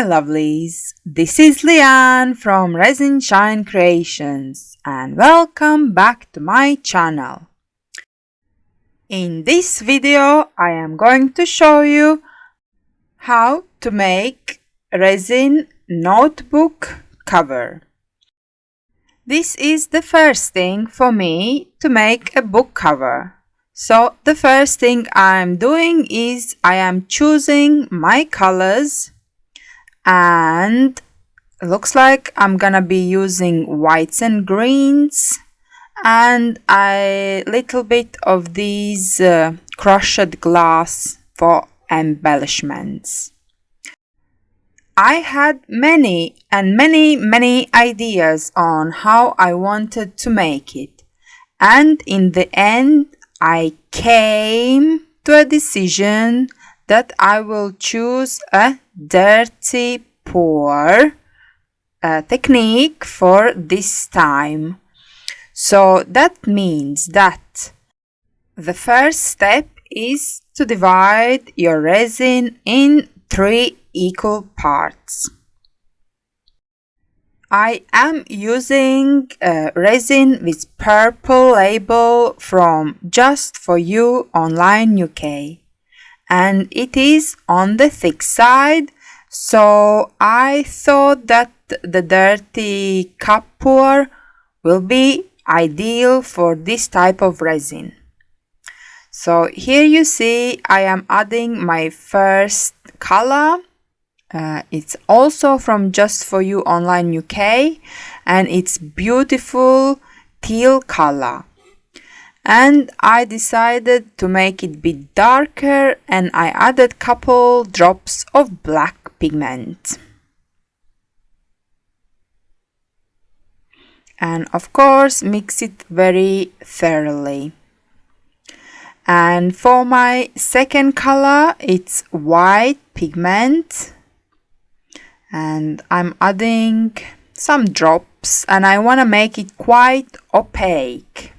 lovelies, this is Leanne from Resin Shine Creations and welcome back to my channel. In this video I am going to show you how to make resin notebook cover. This is the first thing for me to make a book cover. So the first thing I'm doing is I am choosing my colors, and it looks like I'm gonna be using whites and greens and a little bit of these crushed glass for embellishments. I had many ideas on how I wanted to make it, and in the end I came to a decision that I will choose a dirty pour technique for this time. So that means that the first step is to divide your resin in 3 equal parts. I am using resin with purple label from Just For You Online UK, and it is on the thick side, so I thought that the dirty cup pour will be ideal for this type of resin. So here you see I am adding my first color. It's also from Just For You Online UK, and it's beautiful teal color. And I decided to make it a bit darker, and I added couple drops of black pigment. And of course mix it very thoroughly. And for my second color, it's white pigment, and I'm adding some drops, and I want to make it quite opaque.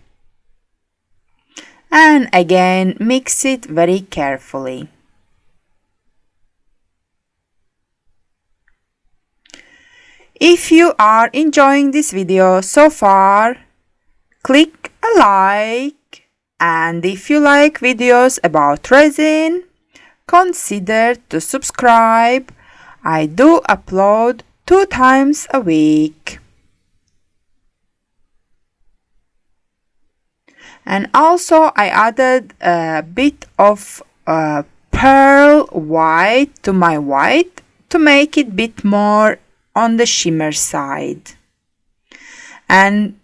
And again mix it very carefully. If you are enjoying this video so far, click a like, and if you like videos about resin, consider to subscribe. I do upload 2 times a week. And also I added a bit of pearl white to my white to make it a bit more on the shimmer side. And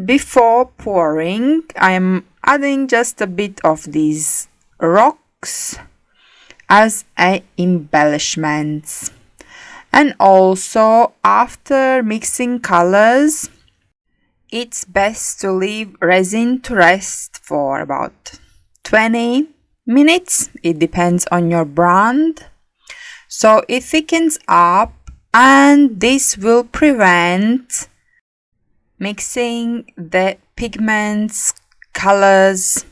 before pouring, I'm adding just a bit of these rocks as embellishments. And also after mixing colors, it's best to leave resin to rest for about 20 minutes. It depends on your brand. So it thickens up, and this will prevent mixing the pigments, colors.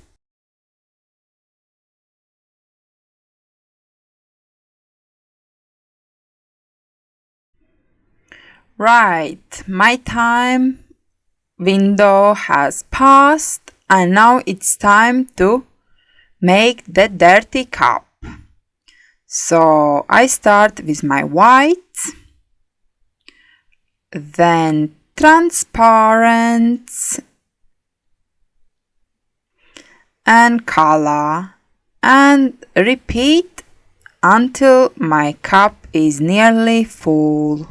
Right, my time window has passed, and now it's time to make the dirty cup. So I start with my white, then transparent and color, and repeat until my cup is nearly full.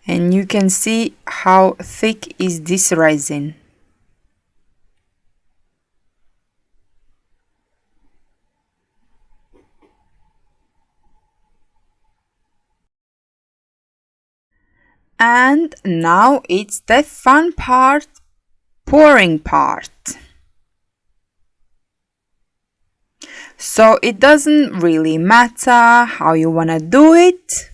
And you can see how thick is this resin. And now it's the fun part, pouring part. So it doesn't really matter how you want to do it.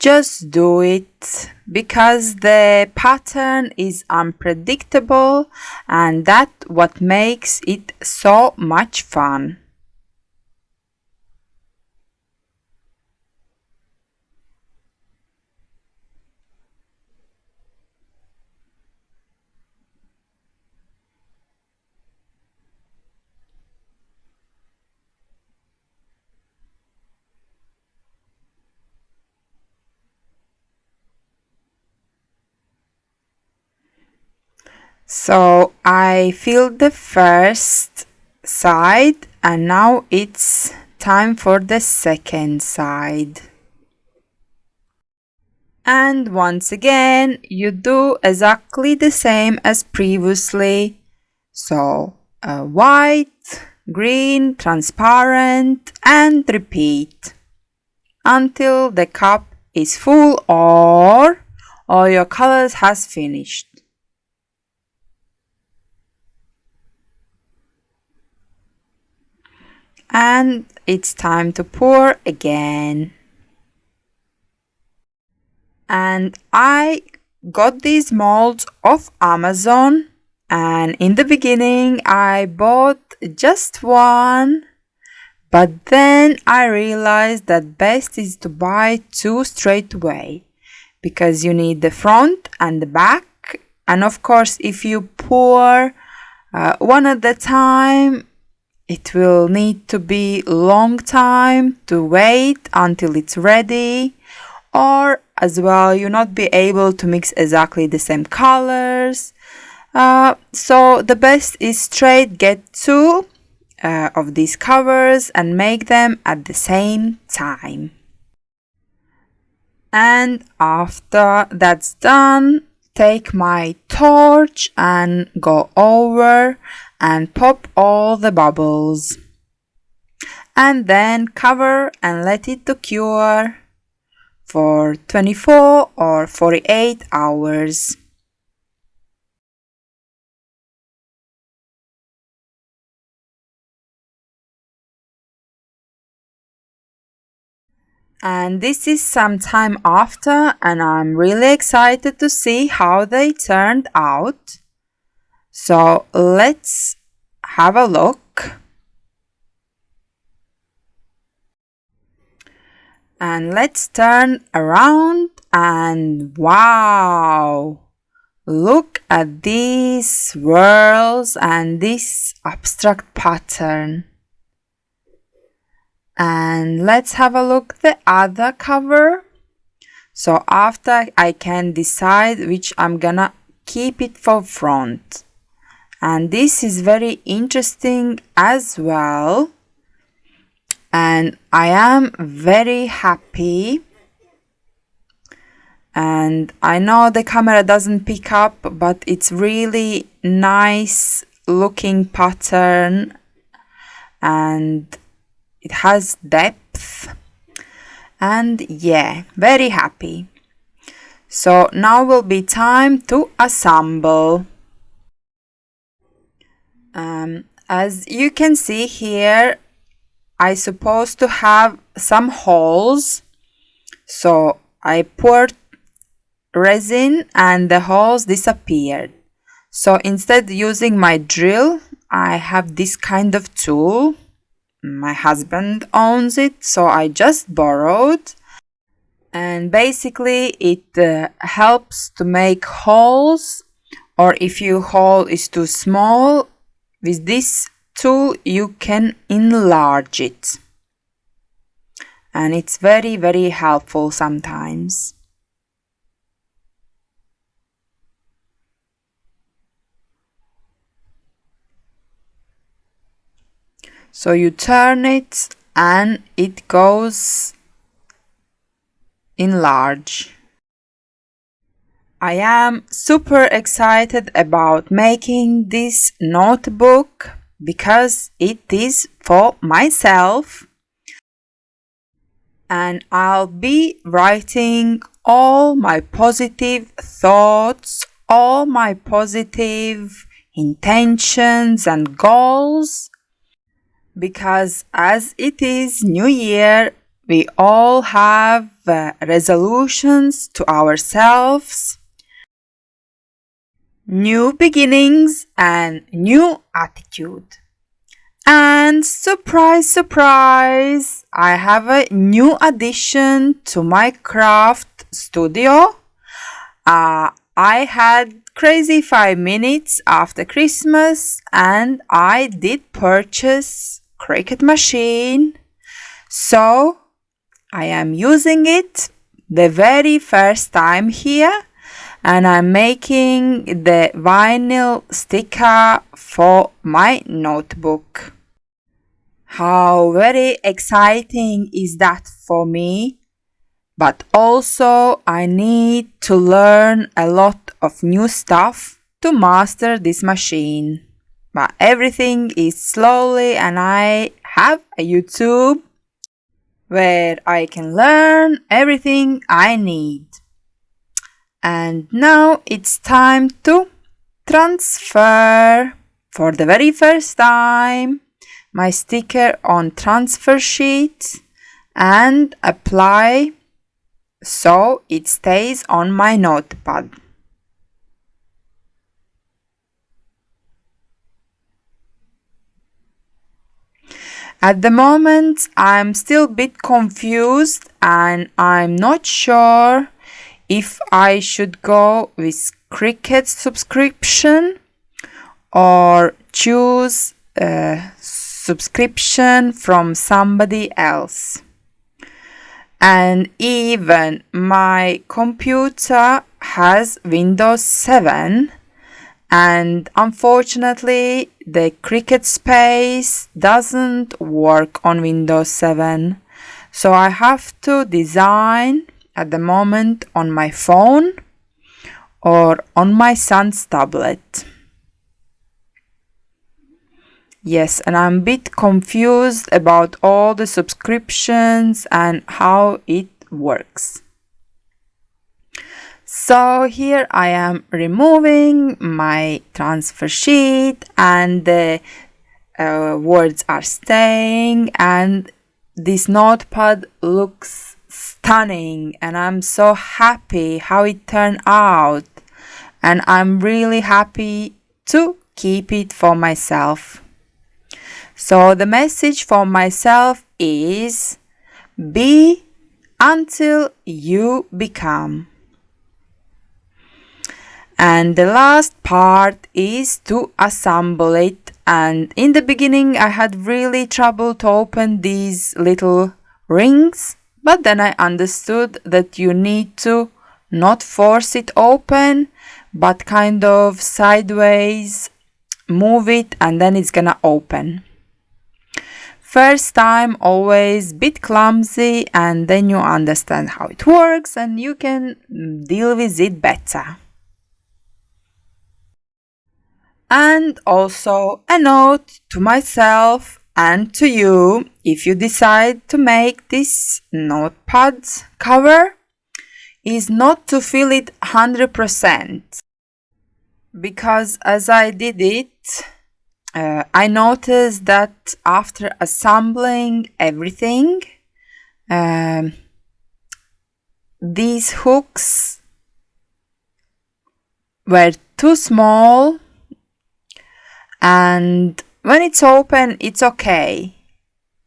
Just do it because the pattern is unpredictable, and that's what makes it so much fun. So I filled the first side, and now it's time for the second side. And once again, you do exactly the same as previously. So white, green, transparent, and repeat until the cup is full or all your colors has finished. And it's time to pour again. And I got these molds off Amazon, and in the beginning I bought just one, but then I realized that best is to buy two straight away because you need the front and the back, and of course if you pour one at a time, it will need to be long time to wait until it's ready, or as well you'll not be able to mix exactly the same colors. So the best is straight get two of these covers and make them at the same time. And after that's done, take my torch and go over and pop all the bubbles. And then cover and let it to cure for 24 or 48 hours. And this is some time after, and I'm really excited to see how they turned out. So let's have a look. And let's turn around, and wow! Look at these swirls and this abstract pattern. And let's have a look at the other cover. So after I can decide which I'm gonna keep it for front. And this is very interesting as well. And I am very happy. And I know the camera doesn't pick up, but it's really nice looking pattern and it has depth. And yeah, very happy. So now will be time to assemble. As you can see here, I supposed to have some holes. So I poured resin and the holes disappeared. So instead using my drill, I have this kind of tool. My husband owns it, so I just borrowed. And basically it helps to make holes, or if your hole is too small, with this tool you can enlarge it. And it's very, very helpful sometimes. So you turn it and it goes enlarge. I am super excited about making this notebook because it is for myself, and I'll be writing all my positive thoughts, all my positive intentions and goals, because as it is New Year, we all have resolutions to ourselves, new beginnings, and new attitude. And surprise, surprise, I have a new addition to my craft studio. I had crazy 5 minutes after Christmas and I did purchase Cricut machine. So I am using it the very first time here and I'm making the vinyl sticker for my notebook. How very exciting is that for me? But also I need to learn a lot of new stuff to master this machine. But everything is slowly and I have a YouTube where I can learn everything I need. And now it's time to transfer for the very first time my sticker on transfer sheet and apply so it stays on my notepad. At the moment I'm still a bit confused and I'm not sure if I should go with Cricut subscription or choose a subscription from somebody else. And even my computer has Windows 7 and unfortunately the Cricut Space doesn't work on Windows 7. So I have to design at the moment on my phone or on my son's tablet. Yes, and I'm a bit confused about all the subscriptions and how it works. So here I am removing my transfer sheet and the words are staying and this notepad looks stunning and I'm so happy how it turned out and I'm really happy to keep it for myself. So the message for myself is be until you become. And the last part is to assemble it. And in the beginning I had really trouble to open these little rings, but then I understood that you need to not force it open, but kind of sideways move it and then it's gonna open. First time always bit clumsy and then you understand how it works and you can deal with it better. And also a note to myself and to you, if you decide to make this notepad cover, is not to fill it 100%. Because as I did it, I noticed that after assembling everything, these hooks were too small and when it's open it's okay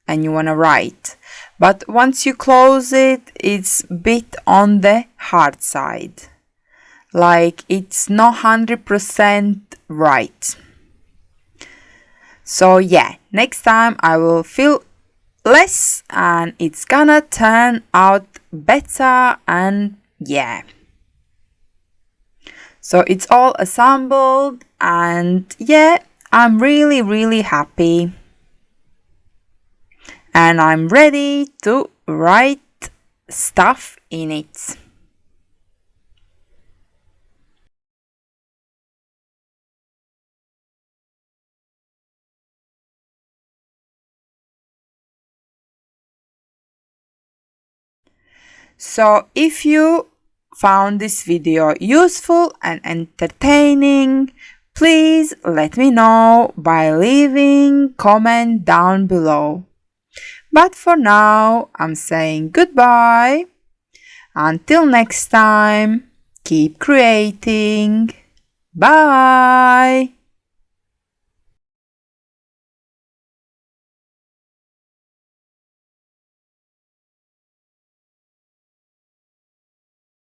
and you want to write, but once you close it it's a bit on the hard side, like it's not 100% right. So yeah, next time I will fill less and it's gonna turn out better and yeah. So it's all assembled and yeah, I'm really happy. And I'm ready to write stuff in it. So if you found this video useful and entertaining, please let me know by leaving comment down below. But for now, I'm saying goodbye. Until next time, keep creating. Bye!